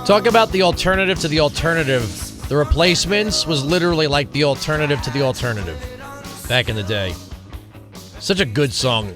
Talk about the alternative to the alternative. The Replacements was literally like the alternative to the alternative back in the day. Such a good song.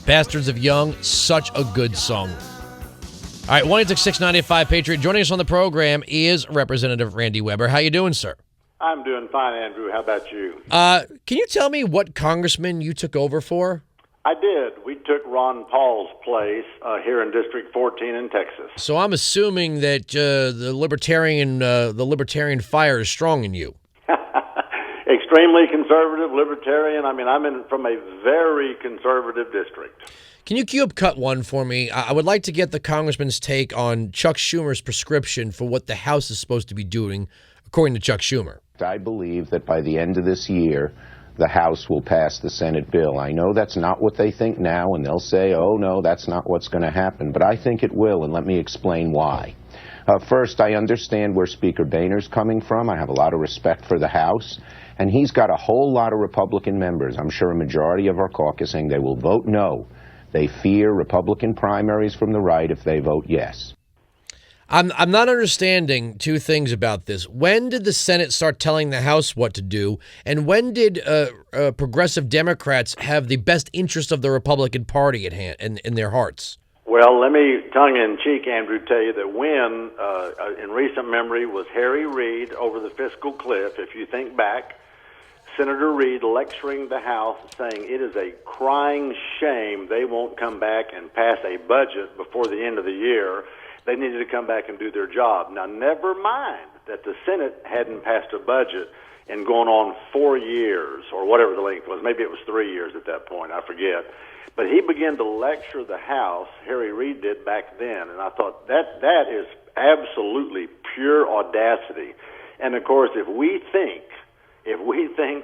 Bastards of Young, such a good song. All right, 1-866-985 Patriot. Joining us on the program is Representative Randy Weber. How you doing, sir? I'm doing fine, Andrew. How about you? Can you tell me what congressman you took over for? I did. We took Ron Paul's place here in District 14 in Texas. So I'm assuming that the libertarian fire is strong in you. Extremely conservative, libertarian. I mean, I'm from a very conservative district. Can you cue up cut one for me? I would like to get the congressman's take on Chuck Schumer's prescription for what the House is supposed to be doing, according to Chuck Schumer. I believe that by the end of this year, the House will pass the Senate bill. I know that's not what they think now, and they'll say, oh, no, that's not what's going to happen. But I think it will, and let me explain why. First, I understand where Speaker Boehner's coming from. I have a lot of respect for the House, and he's got a whole lot of Republican members. I'm sure a majority of our caucus saying they will vote no. They fear Republican primaries from the right if they vote yes. I'm not understanding two things about this. When did the Senate start telling the House what to do, and when did progressive Democrats have the best interest of the Republican Party at hand in their hearts? Well, let me, tongue-in-cheek, Andrew, tell you that when, in recent memory, was Harry Reid over the fiscal cliff. If you think back, Senator Reid lecturing the House saying it is a crying shame they won't come back and pass a budget before the end of the year. They needed to come back and do their job. Now, never mind that the Senate hadn't passed a budget in going on 4 years, or whatever the length was. Maybe it was 3 years at that point, I forget. But he began to lecture the House, Harry Reid did back then, and I thought that is absolutely pure audacity. And, of course, if we think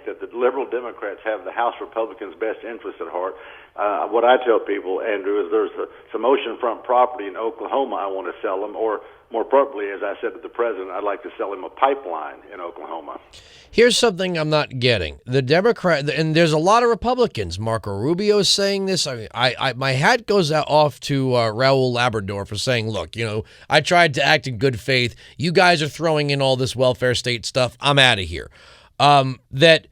that the liberal Democrats have the House Republicans' best interests at heart, what I tell people, Andrew, is there's some oceanfront property in Oklahoma I want to sell them, or more appropriately, as I said to the president, I'd like to sell him a pipeline in Oklahoma. Here's something I'm not getting. The Democrat, and there's a lot of Republicans. Marco Rubio is saying this. I mean, my hat goes off to Raul Labrador for saying, look, I tried to act in good faith. You guys are throwing in all this welfare state stuff. I'm out of here. That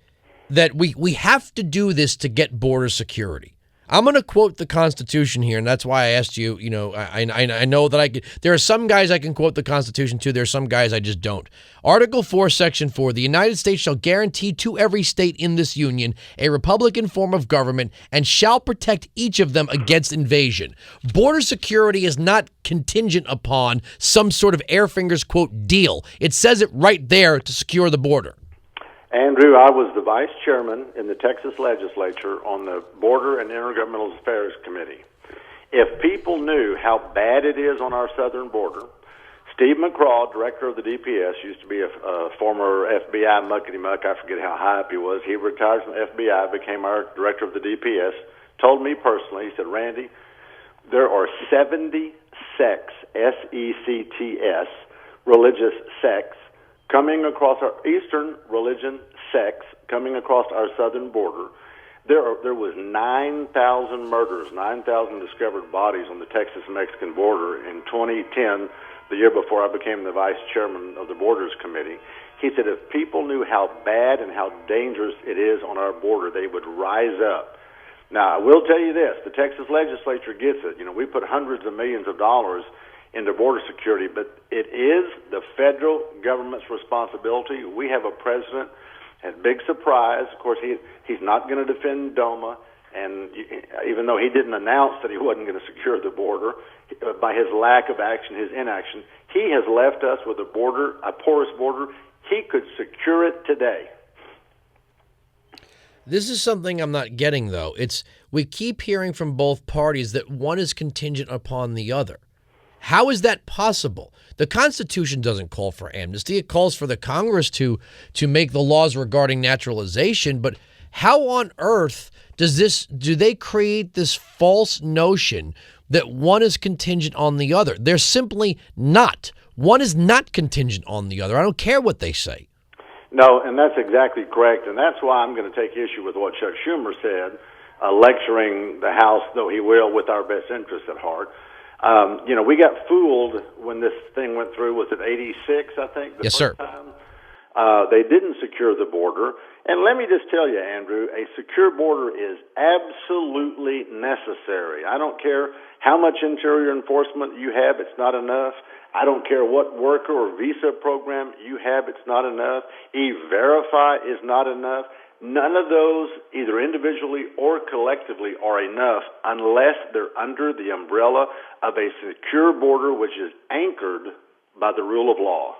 we have to do this to get border security. I'm going to quote the Constitution here, and that's why I asked you, I know that there are some guys I can quote the Constitution to, there are some guys I just don't. Article 4, Section 4, the United States shall guarantee to every state in this union a republican form of government and shall protect each of them against invasion. Border security is not contingent upon some sort of air fingers, quote, deal. It says it right there to secure the border. Andrew, I was the vice chairman in the Texas legislature on the Border and Intergovernmental Affairs Committee. If people knew how bad it is on our southern border, Steve McCraw, director of the DPS, used to be a former FBI muckety-muck. I forget how high up he was. He retired from the FBI, became our director of the DPS, told me personally, he said, Randy, there are 70 sects, S-E-C-T-S, religious sects, coming across our eastern religion sects, coming across our southern border. There was 9,000 murders, 9,000 discovered bodies on the Texas-Mexican border in 2010, the year before I became the vice chairman of the Borders Committee. He said if people knew how bad and how dangerous it is on our border, they would rise up. Now, I will tell you this, the Texas legislature gets it. We put hundreds of millions of dollars into border security, but it is the federal government's responsibility. We have a president, and big surprise, of course, he's not going to defend DOMA, and even though he didn't announce that he wasn't going to secure the border, by his lack of action, his inaction, he has left us with a porous border. He could secure it today. This is something I'm not getting, though. We keep hearing from both parties that one is contingent upon the other. How is that possible? The Constitution doesn't call for amnesty. It calls for the Congress to make the laws regarding naturalization. But how on earth do they create this false notion that one is contingent on the other? They're simply not. One is not contingent on the other. I don't care what they say. No, and that's exactly correct. And that's why I'm going to take issue with what Chuck Schumer said, lecturing the House, though he will, with our best interests at heart. We got fooled when this thing went through. Was it 86, I think, the Yes, first sir. time? They didn't secure the border. And let me just tell you, Andrew, a secure border is absolutely necessary. I don't care how much interior enforcement you have, it's not enough. I don't care what worker or visa program you have, it's not enough. E-Verify is not enough. None of those, either individually or collectively, are enough unless they're under the umbrella of a secure border which is anchored by the rule of law.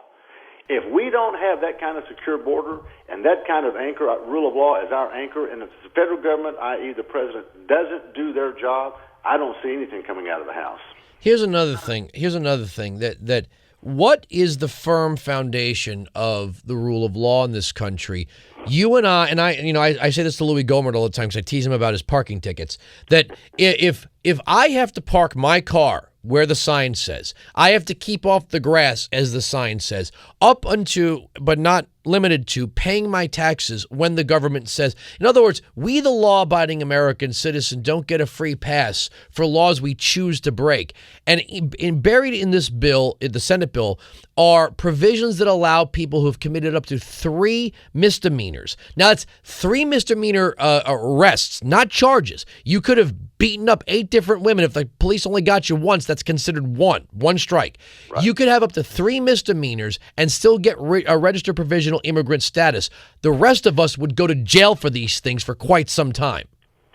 If we don't have that kind of secure border and that kind of anchor, rule of law as our anchor, and if the federal government, i.e. the president, doesn't do their job, I don't see anything coming out of the House. Here's another thing that what is the firm foundation of the rule of law in this country? You and I say this to Louis Gohmert all the time because I tease him about his parking tickets, that if I have to park my car where the sign says, I have to keep off the grass as the sign says, up unto, but not limited to, paying my taxes when the government says. In other words, we, the law-abiding American citizen, don't get a free pass for laws we choose to break. And buried in this bill, in the Senate bill, are provisions that allow people who've committed up to 3 misdemeanors. Now, it's 3 misdemeanor arrests, not charges. You could have beaten up 8 different women. If the police only got you once, that's considered one strike. Right. You could have up to 3 misdemeanors and still get a registered provisional immigrant status. The rest of us would go to jail for these things for quite some time.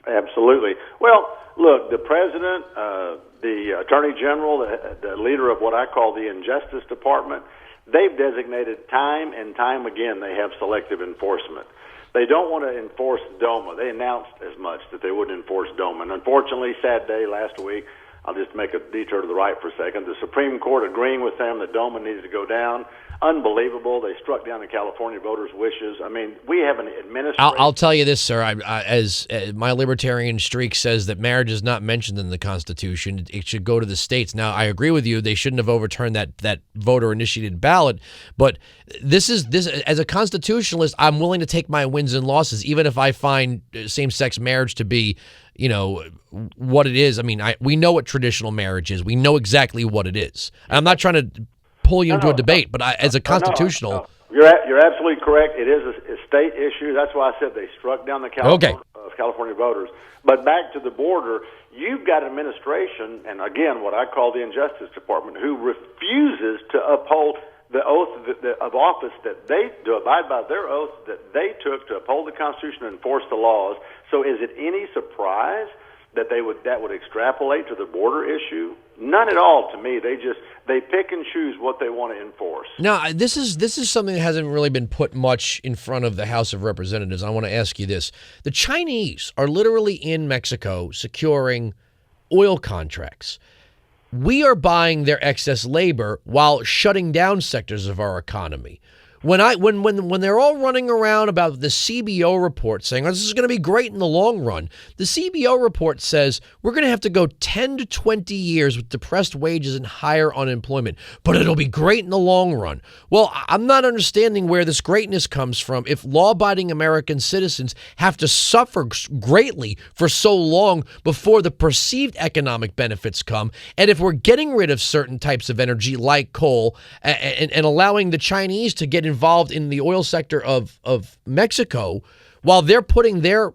Absolutely. Well, look, the president, the attorney general, the leader of what I call the Injustice Department, they've designated time and time again they have selective enforcement. They don't want to enforce DOMA. They announced as much that they wouldn't enforce DOMA. And unfortunately, sad day last week, I'll just make a detour to the right for a second. The Supreme Court agreeing with them that DOMA needed to go down. Unbelievable. They struck down the California voters' wishes. I mean, we have an administration. I'll tell you this, sir. As my libertarian streak says that marriage is not mentioned in the Constitution. It should go to the states. Now, I agree with you. They shouldn't have overturned that voter-initiated ballot. But this as a constitutionalist, I'm willing to take my wins and losses, even if I find same-sex marriage to be, what it is. I mean, we know what traditional marriage is. We know exactly what it is. I'm not trying to pull you into a debate, but as a constitutional... You're absolutely correct. It is a state issue. That's why I said they struck down the California voters. But back to the border, you've got an administration, and again, what I call the Injustice Department, who refuses to uphold the oath of office that they to abide by their oath that they took to uphold the Constitution and enforce the laws. So is it any surprise that that would extrapolate to the border issue? None at all to me. They pick and choose what they want to enforce. Now, this is something that hasn't really been put much in front of the House of Representatives. I want to ask you this. The Chinese are literally in Mexico securing oil contracts. We are buying their excess labor while shutting down sectors of our economy. When they're all running around about the CBO report saying, this is going to be great in the long run, the CBO report says we're going to have to go 10 to 20 years with depressed wages and higher unemployment, but it'll be great in the long run. Well, I'm not understanding where this greatness comes from if law-abiding American citizens have to suffer greatly for so long before the perceived economic benefits come, and if we're getting rid of certain types of energy like coal and allowing the Chinese to get involved in the oil sector of Mexico, while they're putting their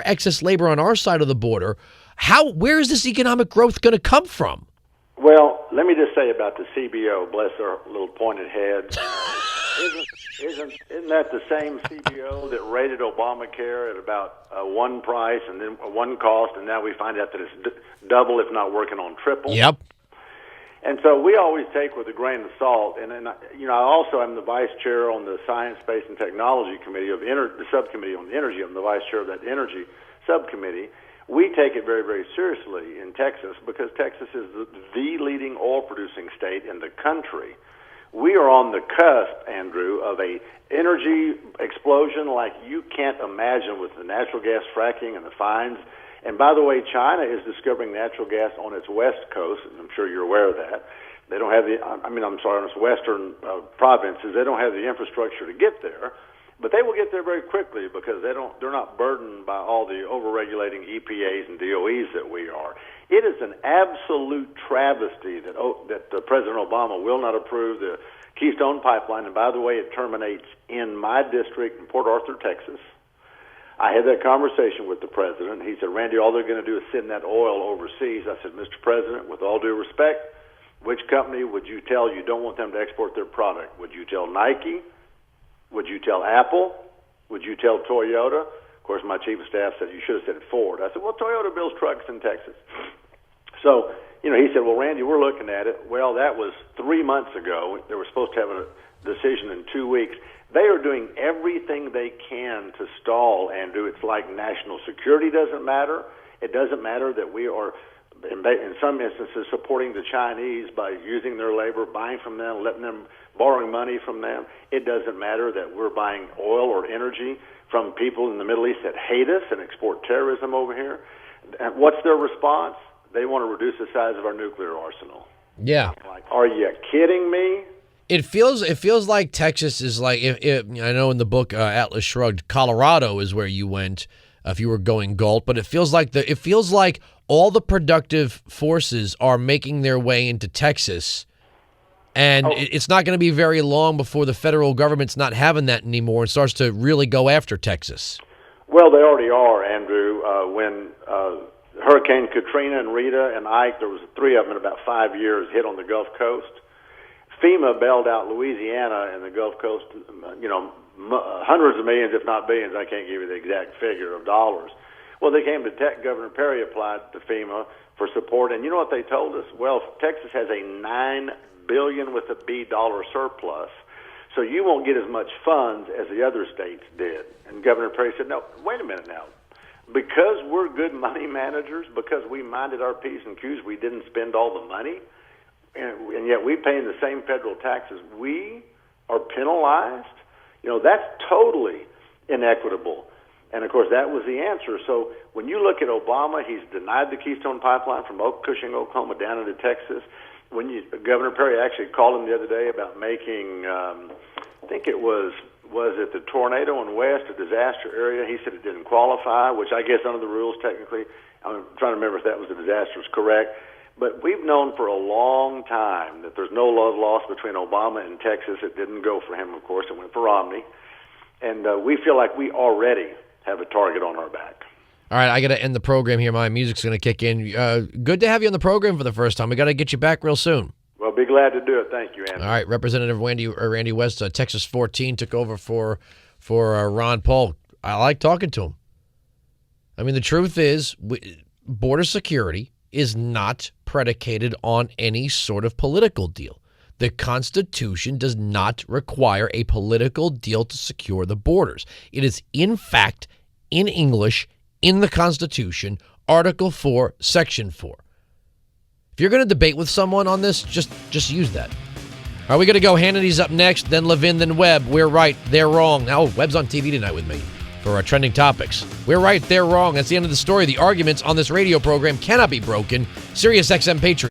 excess labor on our side of the border, where is this economic growth going to come from? Well, let me just say about the CBO, bless their little pointed head. Isn't that the same CBO that rated Obamacare at about one price and then one cost, and now we find out that it's double, if not working on triple? Yep. And so we always take with a grain of salt. And I also am the vice chair on the Science, Space, and Technology Committee the subcommittee on energy. I'm the vice chair of that energy subcommittee. We take it very, very seriously in Texas because Texas is the leading oil-producing state in the country. We are on the cusp, Andrew, of a energy explosion like you can't imagine with the natural gas fracking and the fines. And by the way, China is discovering natural gas on its west coast, and I'm sure you're aware of that. They don't have on its western provinces, they don't have the infrastructure to get there. But they will get there very quickly because they're not burdened by all the overregulating EPAs and DOEs that we are. It is an absolute travesty that President Obama will not approve the Keystone Pipeline. And by the way, it terminates in my district in Port Arthur, Texas. I had that conversation with the president. He said, Randy, all they're going to do is send that oil overseas. I said, Mr. President, with all due respect, which company would you tell you don't want them to export their product? Would you tell Nike? Would you tell Apple? Would you tell Toyota? Of course, my chief of staff said, you should have said Ford. I said, well, Toyota builds trucks in Texas. So, he said, well, Randy, we're looking at it. Well, that was 3 months ago. They were supposed to have a decision in 2 weeks. They are doing everything they can to stall, Andrew. It's like national security doesn't matter. It doesn't matter that we are, in some instances, supporting the Chinese by using their labor, buying from them, borrowing money from them. It doesn't matter that we're buying oil or energy from people in the Middle East that hate us and export terrorism over here. And what's their response? They want to reduce the size of our nuclear arsenal. Yeah. Like, are you kidding me? It feels like Texas is like, I know in the book Atlas Shrugged, Colorado is where you went if you were going Galt, but it feels like all the productive forces are making their way into Texas, and it's not going to be very long before the federal government's not having that anymore and starts to really go after Texas. Well, they already are, Andrew. When Hurricane Katrina and Rita and Ike, there was 3 of them in about 5 years, hit on the Gulf Coast. FEMA bailed out Louisiana and the Gulf Coast, hundreds of millions, if not billions. I can't give you the exact figure of dollars. Well, they came to Governor Perry applied to FEMA for support, and you know what they told us? Well, Texas has a $9 billion with a B dollar surplus, so you won't get as much funds as the other states did. And Governor Perry said, no, wait a minute now. Because we're good money managers, because we minded our P's and Q's, we didn't spend all the money, and yet we pay the same federal taxes. We are penalized. That's totally inequitable. And, of course, that was the answer. So when you look at Obama, he's denied the Keystone Pipeline from Cushing, Oklahoma, down into Texas. Governor Perry actually called him the other day about making, I think it was it the tornado in West, a disaster area? He said it didn't qualify, which I guess under the rules, technically, I'm trying to remember if that was a disaster, is correct. But we've known for a long time that there's no love lost between Obama and Texas. It didn't go for him, of course. It went for Romney. And we feel like we already have a target on our back. All right, I got to end the program here. My music's going to kick in. Good to have you on the program for the first time. We got to get you back real soon. Well, be glad to do it. Thank you, Andy. All right, Representative Randy West, Texas 14, took over for Ron Paul. I like talking to him. I mean, the truth is, border security is not predicated on any sort of political deal. The Constitution does not require a political deal to secure the borders. It is, in fact, in English, in the Constitution, Article 4, Section 4. If you're going to debate with someone on this, just use that. All right, we got to go. Hannity's up next, then Levin, then Webb. We're right, they're wrong. Now, Webb's on TV tonight with me for our trending topics. We're right, they're wrong. That's the end of the story. The arguments on this radio program cannot be broken. Sirius XM Patriot.